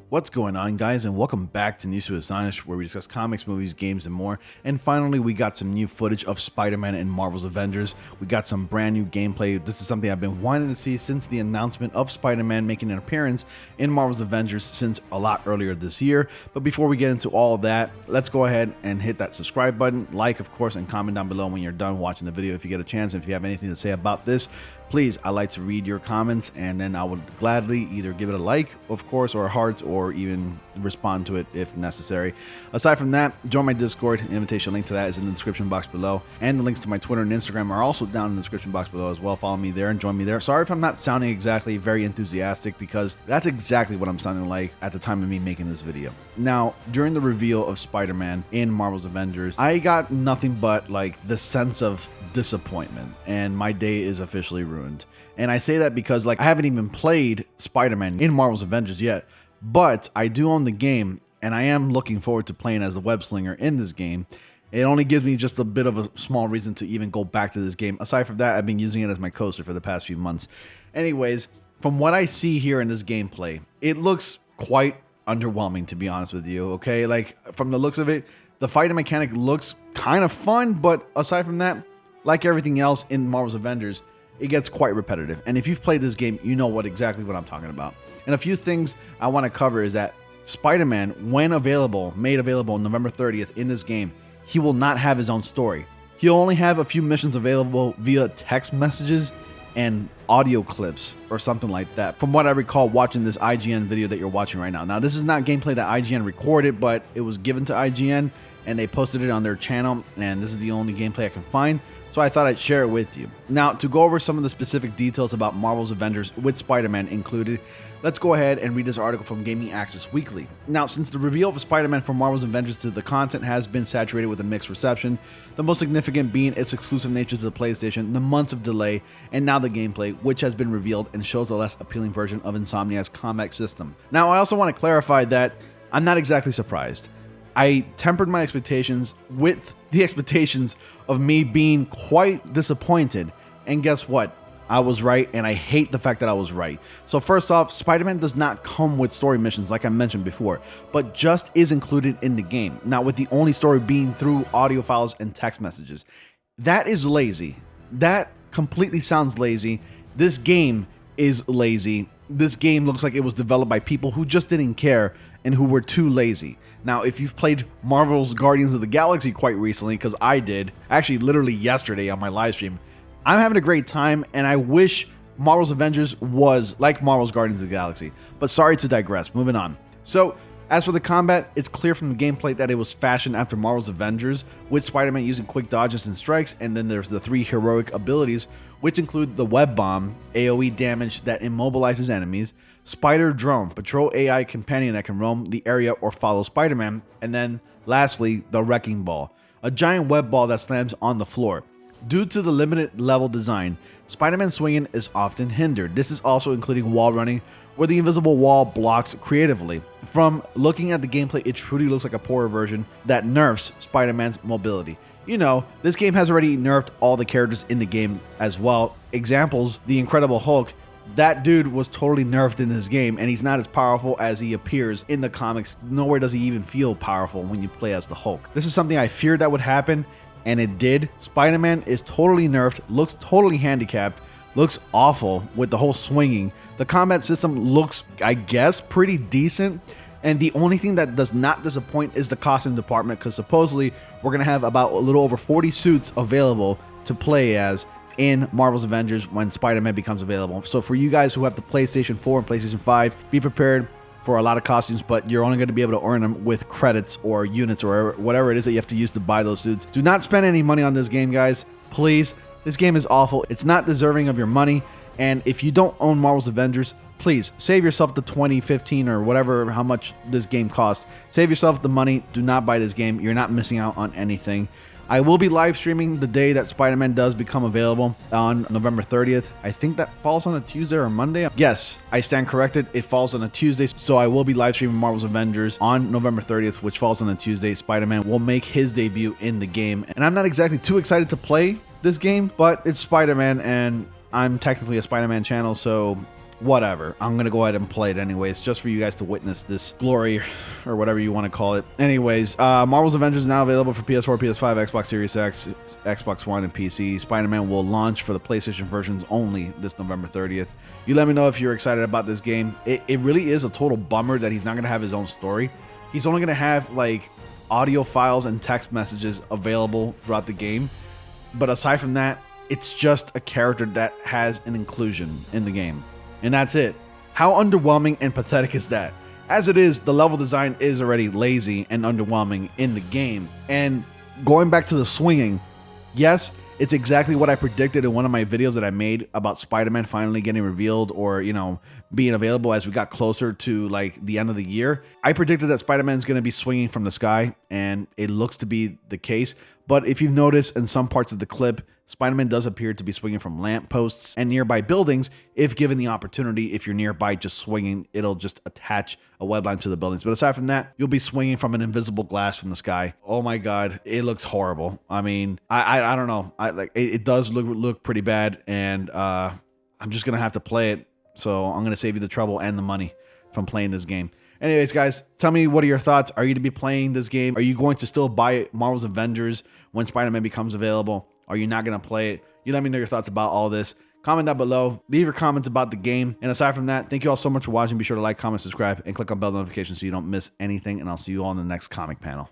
What's going on, guys, and welcome back to News to Astonish, where we discuss comics, movies, games, and more. And finally, we got some new footage of Spider-Man in Marvel's Avengers. We got some brand new gameplay. This is something I've been wanting to see since the announcement of Spider-Man making an appearance in Marvel's Avengers since a lot earlier this year. But before we get into all of that, let's go ahead and hit that subscribe button, like, of course, and comment down below when you're done watching the video if you get a chance. And if you have anything to say about this, please, I like to read your comments, and then I would gladly either give it a like, of course, or a heart, or even respond to it if necessary. Aside from that, join my Discord. The invitation link to that is in the description box below, and the links to my Twitter and Instagram are also down in the description box below as well. Follow me there and join me there. Sorry if I'm not sounding exactly very enthusiastic, because that's exactly what I'm sounding like at the time of me making this video. Now, during the reveal of Spider-Man in Marvel's Avengers, I got nothing but like the sense of disappointment, and my day is officially ruined. And I say that because I haven't even played Spider-Man in Marvel's Avengers yet, but I do own the game, and I am looking forward to playing as the web slinger in this game. It only gives me just a bit of a small reason to even go back to this game. Aside from that, I've been using it as my coaster for the past few months. Anyways, from what I see here in this gameplay, it looks quite underwhelming, to be honest with you. Okay, from the looks of it, the fighting mechanic looks kind of fun, but aside from that, like everything else in Marvel's Avengers, it gets quite repetitive. And if you've played this game, you know exactly what I'm talking about. And a few things I want to cover is that Spider-Man, when made available on November 30th in this game, he will not have his own story. He'll only have a few missions available via text messages and audio clips or something like that, from what I recall watching this IGN video that you're watching right now. Now, this is not gameplay that IGN recorded, but it was given to IGN and they posted it on their channel, and this is the only gameplay I can find, so I thought I'd share it with you. Now, to go over some of the specific details about Marvel's Avengers with Spider-Man included, let's go ahead and read this article from Gaming Access Weekly. Now, since the reveal of Spider-Man from Marvel's Avengers, the content has been saturated with a mixed reception, the most significant being its exclusive nature to the PlayStation, the months of delay, and now the gameplay, which has been revealed and shows a less appealing version of Insomniac's combat system. Now, I also want to clarify that I'm not exactly surprised. I tempered my expectations with the expectations of me being quite disappointed, and guess what? I was right, and I hate the fact that I was right. So first off, Spider-Man does not come with story missions like I mentioned before, but just is included in the game. Now, with the only story being through audio files and text messages. That is lazy. That completely sounds lazy. This game is lazy. This game looks like it was developed by people who just didn't care and who were too lazy. Now, if you've played Marvel's Guardians of the Galaxy quite recently, because I did, actually literally yesterday on my live stream, I'm having a great time, and I wish Marvel's Avengers was like Marvel's Guardians of the Galaxy. But sorry to digress, moving on. So, as for the combat, it's clear from the gameplay that it was fashioned after Marvel's Avengers, with Spider-Man using quick dodges and strikes, and then there's the 3 heroic abilities, which include the Web Bomb, AoE damage that immobilizes enemies, Spider Drone, patrol AI companion that can roam the area or follow Spider-Man, and then lastly, the Wrecking Ball, a giant web ball that slams on the floor. Due to the limited level design, Spider-Man swinging is often hindered. This is also including wall running, where the invisible wall blocks creatively. From looking at the gameplay, it truly looks like a poorer version that nerfs Spider-Man's mobility. You know, this game has already nerfed all the characters in the game as well. Examples, the Incredible Hulk. That dude was totally nerfed in this game, and he's not as powerful as he appears in the comics. Nowhere does he even feel powerful when you play as the Hulk. This is something I feared that would happen, and it did. Spider-Man is totally nerfed, looks totally handicapped, looks awful with the whole swinging. The combat system looks, I guess, pretty decent, and the only thing that does not disappoint is the costume department, because supposedly we're going to have about a little over 40 suits available to play as in Marvel's Avengers when Spider-Man becomes available. So for you guys who have the PlayStation 4 and PlayStation 5, be prepared for a lot of costumes, but you're only going to be able to earn them with credits or units or whatever it is that you have to use to buy those suits. Do not spend any money on this game, guys. Please. This game is awful. It's not deserving of your money. And if you don't own Marvel's Avengers, please save yourself the $20, $15, or whatever, how much this game costs. Save yourself the money. Do not buy this game. You're not missing out on anything. I will be live streaming the day that Spider-Man does become available on November 30th. I think that falls on a Tuesday or Monday. Yes, I stand corrected. It falls on a Tuesday. So I will be live streaming Marvel's Avengers on November 30th, which falls on a Tuesday. Spider-Man will make his debut in the game. And I'm not exactly too excited to play this game, but it's Spider-Man, and I'm technically a Spider-Man channel, so whatever. I'm going to go ahead and play it anyways, just for you guys to witness this glory, or whatever you want to call it. Anyways, Marvel's Avengers is now available for PS4, PS5, Xbox Series X, Xbox One, and PC. Spider-Man will launch for the PlayStation versions only this November 30th. You let me know if you're excited about this game. It really is a total bummer that he's not going to have his own story. He's only going to have like audio files and text messages available throughout the game. But aside from that, it's just a character that has an inclusion in the game. And that's it. How underwhelming and pathetic is that? As it is, the level design is already lazy and underwhelming in the game. And going back to the swinging, yes, it's exactly what I predicted in one of my videos that I made about Spider-Man finally getting revealed, or, you know, being available as we got closer to like the end of the year. I predicted that Spider-Man's going to be swinging from the sky, and it looks to be the case. But if you've noticed in some parts of the clip, Spider-Man does appear to be swinging from lampposts and nearby buildings. If given the opportunity, if you're nearby just swinging, it'll just attach a web line to the buildings. But aside from that, you'll be swinging from an invisible glass from the sky. Oh my God, it looks horrible. I mean, I don't know. It does look pretty bad, and I'm just gonna have to play it. So I'm gonna save you the trouble and the money from playing this game. Anyways, guys, tell me, what are your thoughts? Are you to be playing this game? Are you going to still buy Marvel's Avengers when Spider-Man becomes available? Are you not going to play it? You let me know your thoughts about all this. Comment down below. Leave your comments about the game. And aside from that, thank you all so much for watching. Be sure to like, comment, subscribe, and click on bell notifications so you don't miss anything. And I'll see you all in the next comic panel.